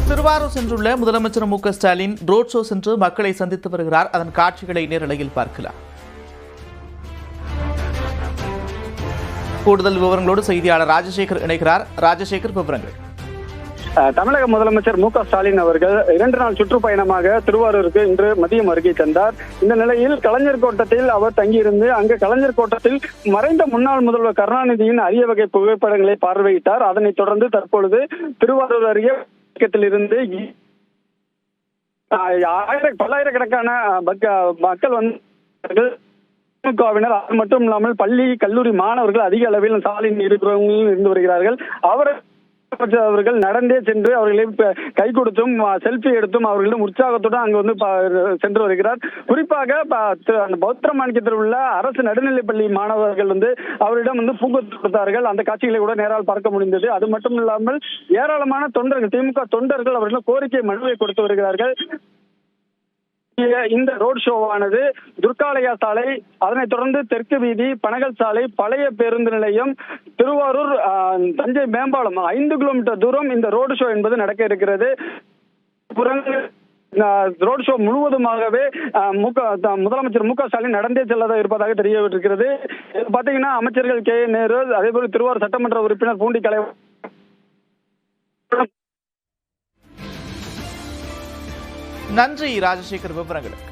திருவாரூர் சென்றுள்ள முதலமைச்சர் M K Stalin road show சென்று மக்களை சந்தித்து வருகிறார். அதன் காட்சிகளை நேரலையில் பார்க்கலாம். கூடுதல் விவரங்களோடு செய்தியாளர் ராஜசேகர் இணைகிறார். ராஜசேகர், விவரங்கள். தமிழக முதலமைச்சர் மு.க.ஸ்டாலின் அவர்கள் 2 நாள் சுற்றுப்பயணமாக திருவாரூருக்கு இன்று மதியம் வருகை தந்தார். இந்த நிலையில் கலைஞர் கோட்டத்தில் அவர் தங்கியிருந்து அங்கு கலைஞர் கோட்டத்தில் மறைந்த முன்னாள் முதல்வர் கருணாநிதியின் அரிய வகை புகைப்படங்களை பார்வையிட்டார். அதனைத் தொடர்ந்து தற்பொழுது திருவாரூர் அருகே இருந்து பல்லாயிரக்கணக்கான மக்கள் வந்து திமுகவினர், அது மட்டும் இல்லாமல் பள்ளி கல்லூரி மாணவர்கள் அதிக அளவில் சாலையில் இருந்து வருகிறார்கள். அவர்கள் நடந்தே சென்று அவர்களை கை கொடுத்தும் செல்ஃபி எடுத்தும் அவர்களிடம் உற்சாகத்துடன் அங்கு வந்து சென்று வருகிறார். குறிப்பாக பௌத்திர மாணிக்கத்தில் உள்ள அரசு நடுநிலைப்பள்ளி மாணவர்கள் வந்து அவரிடம் வந்து பூங்கொத்து கொடுத்தார்கள். அந்த காட்சிகளை கூட நேரால் பார்க்க முடிந்தது. அது மட்டும் இல்லாமல் ஏராளமான தொண்டர்கள், திமுக தொண்டர்கள் அவர்கள் கோரிக்கை மனுவை கொடுத்து வருகிறார்கள். இந்த ரோட் ஷோவானது துர்காலயா சாலை, அதனைத் தொடர்ந்து தெற்கு வீதி, பனகல் சாலை, பழைய பேருந்து நிலையம், திருவாரூர், தஞ்சை மேம்பாலம் 5 கிலோமீட்டர் தூரம் இந்த ரோடு ஷோ என்பது நடக்க இருக்கிறது. ரோட் ஷோ முழுவதுமாகவே முதலமைச்சர் மு.க.ஸ்டாலின் நடந்தே செல்லதாக இருப்பதாக தெரியவிட்டிருக்கிறது. பாத்தீங்கன்னா அமைச்சர்கள் கே. நேரு, அதே போல திருவாரூர் சட்டமன்ற உறுப்பினர் பூண்டி கலை. நன்றி ராஜசேகர், விவரங்களுக்கு.